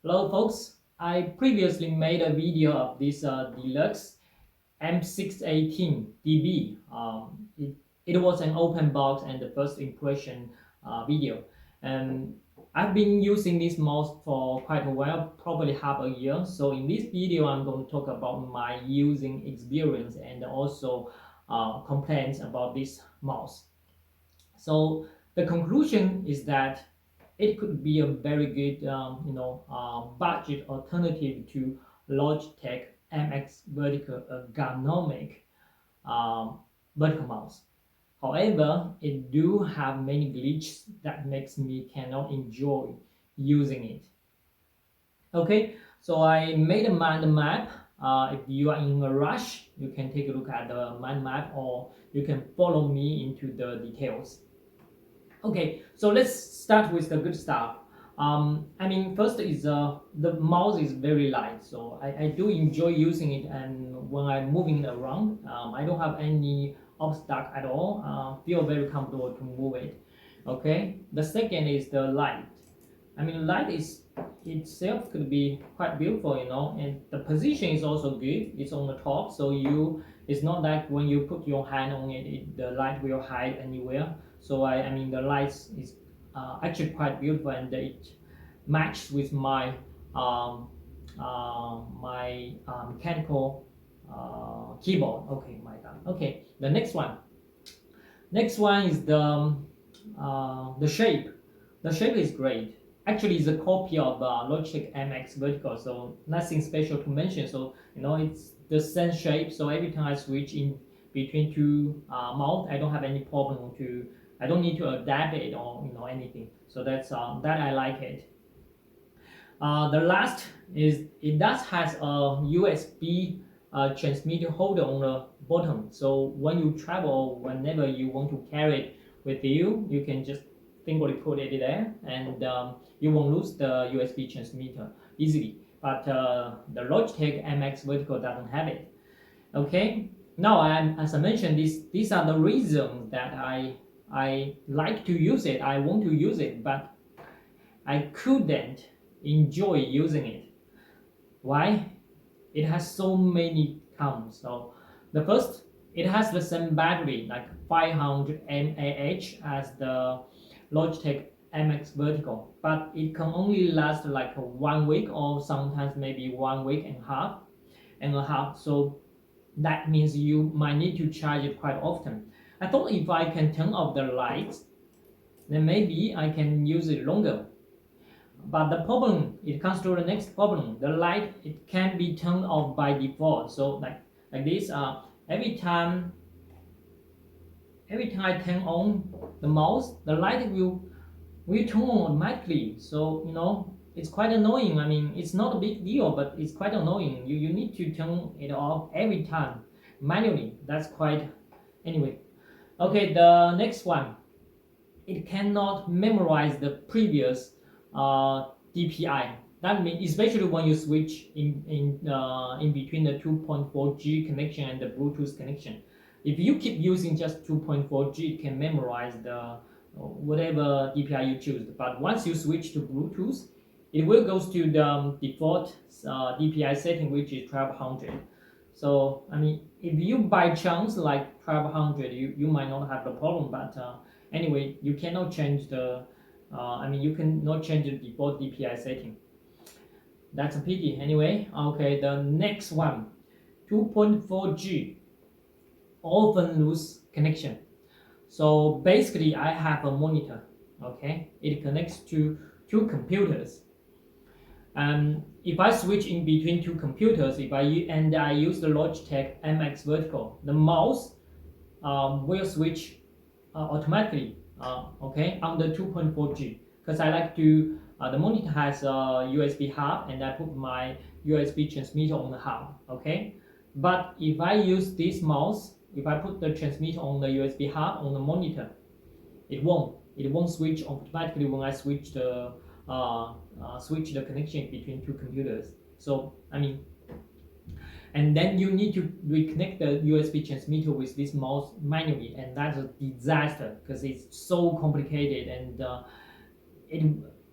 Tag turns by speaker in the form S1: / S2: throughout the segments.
S1: Hello folks, I previously made a video of this Delux M618DB. It was an open box and the first impression video. And I've been using this mouse for quite a while, probably half a year. So in this video, I'm going to talk about my using experience and also complaints about this mouse. So the conclusion is that it could be a very good, budget alternative to Logitech MX Vertical Ergonomic vertical mouse. However, it do have many glitches that makes me cannot enjoy using it. Okay, so I made a mind map. If you are in a rush, you can take a look at the mind map, or you can follow me into the details. Okay, so let's start with the good stuff. First is the mouse is very light, so I do enjoy using it, and when I'm moving around, I don't have any obstacle at all. Feel very comfortable to move it. Okay, the second is the light. Light is itself could be quite beautiful, and the position is also good. It's on the top, so it's not like when you put your hand on it, the light will hide anywhere. So the light is actually quite beautiful, and it matches with my mechanical keyboard. Okay, my God. Okay, the next one. Next one is the shape. The shape is great. Actually, it's a copy of Logitech MX Vertical, so nothing special to mention. So it's the same shape. So every time I switch in between two mouse, I don't have any problem I don't need to adapt it or anything. So that's that I like it. The last is it does has a USB transmitter holder on the bottom. So when you travel, whenever you want to carry it with you, you can just simply put it there, and you won't lose the USB transmitter easily. But the Logitech MX Vertical doesn't have it. Okay. Now, as I mentioned, these are the reasons that I like to use it. I want to use it, but I couldn't enjoy using it. Why? It has so many cons. So the first, it has the same battery, like 500 mAh as the Logitech MX Vertical, but it can only last like 1 week, or sometimes maybe 1 week and a half. So that means you might need to charge it quite often. I thought if I can turn off the lights, then maybe I can use it longer. But the problem, it comes to the next problem. The light, it can be turned off by default. So like this, every time I turn on the mouse, the light will turn on automatically. So it's quite annoying. It's not a big deal, but it's quite annoying. You need to turn it off every time manually. That's quite anyway. Okay, the next one. It cannot memorize the previous DPI. That means especially when you switch in between the 2.4G connection and the Bluetooth connection. If you keep using just 2.4G, it can memorize the whatever DPI you choose. But once you switch to Bluetooth, it will go to the default DPI setting, which is 1200. So if you by chance like 1200, you might not have the problem. But anyway, you cannot change the you cannot change the default DPI setting. That's a pity. Anyway, okay, the next one, 2.4G often lose connection. So basically, I have a monitor. Okay, it connects to two computers. If I switch in between two computers, I use the Logitech MX Vertical, the mouse will switch automatically. Okay, on the 2.4G, because I like to. The monitor has a USB hub, and I put my USB transmitter on the hub. Okay, but if I use this mouse, if I put the transmitter on the USB hub on the monitor, it won't switch automatically when I switch the connection between two computers. So and then you need to reconnect the USB transmitter with this mouse manually, and that's a disaster because it's so complicated, and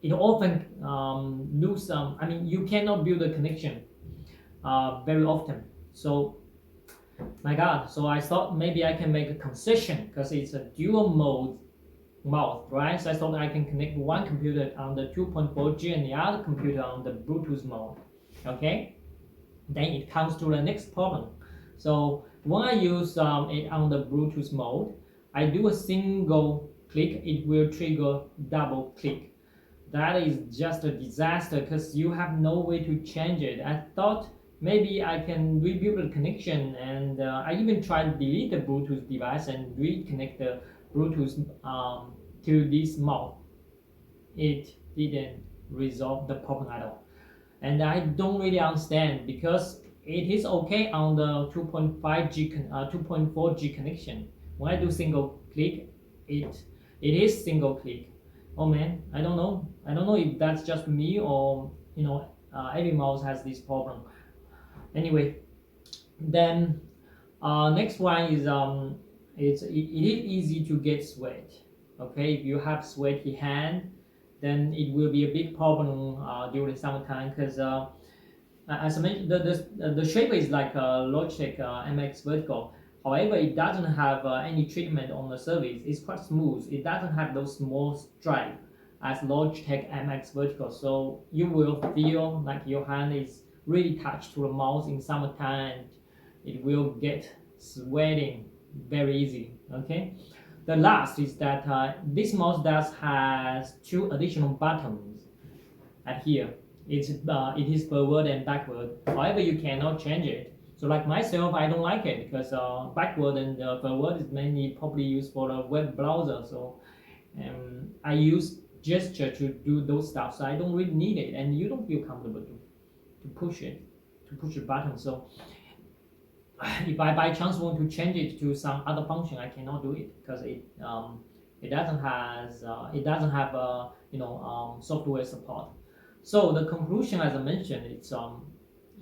S1: it often lose I mean, you cannot build a connection very often. So my god, so I thought maybe I can make a concession because it's a dual mode mouse, right? So I thought I can connect one computer on the 2.4G and the other computer on the Bluetooth mode. Okay, then it comes to the next problem. So when I use it on the Bluetooth mode, I do a single click, it will trigger double click. That is just a disaster because you have no way to change it. I thought maybe I can rebuild the connection, and I even tried to delete the Bluetooth device and reconnect the Bluetooth to this mode. It didn't resolve the problem at all, and I don't really understand because it is okay on the 2.4G connection. When I do single click, it is single click. Oh man, I don't know. I don't know if that's just me or every mouse has this problem. Anyway, then next one is it is easy to get sweat. Okay, if you have sweaty hand, then it will be a big problem during summertime because as I mentioned, the shape is like a Logitech MX Vertical. However, it doesn't have any treatment on the surface. It's quite smooth. It doesn't have those small stripes as Logitech MX Vertical. So you will feel like your hand is really touched to the mouse in summertime, and it will get sweating very easy. Okay. The last is that this mouse does has two additional buttons at here. It is forward and backward. However, you cannot change it. So like myself, I don't like it because backward and forward is mainly probably used for the web browser. So I use gesture to do those stuff. So I don't really need it, and you don't feel comfortable to push it, to push the button. So if I by chance want to change it to some other function, I cannot do it because it doesn't have software support. So the conclusion, as I mentioned, it's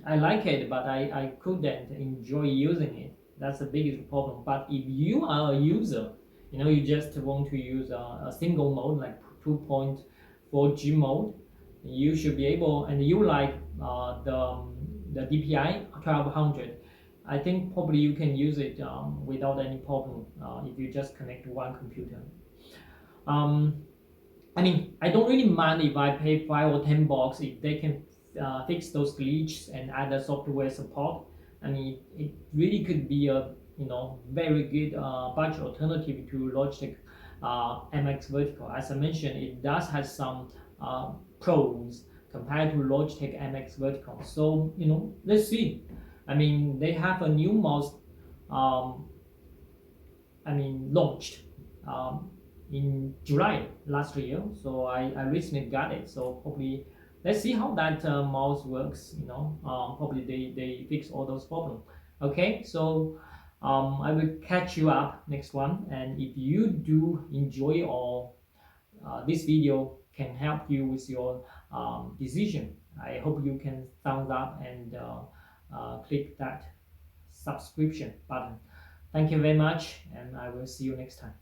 S1: I like it, but I couldn't enjoy using it. That's the biggest problem. But if you are a user, you just want to use a single mode like 2.4G mode, you should be able, and you like the DPI 1200. I think probably you can use it without any problem if you just connect to one computer. I mean, I don't really mind if I pay $5 or $10 if they can fix those glitches and add the software support. I mean, it really could be a very good budget alternative to Logitech MX Vertical. As I mentioned, it does have some pros compared to Logitech MX Vertical. So let's see. I mean, they have a new mouse launched in July last year, so I recently got it. So probably let's see how that mouse works. Probably they fix all those problems. Okay, so I will catch you up next one, and if you do enjoy or this video can help you with your decision, I hope you can thumbs up and click that subscription button. Thank you very much, and I will see you next time.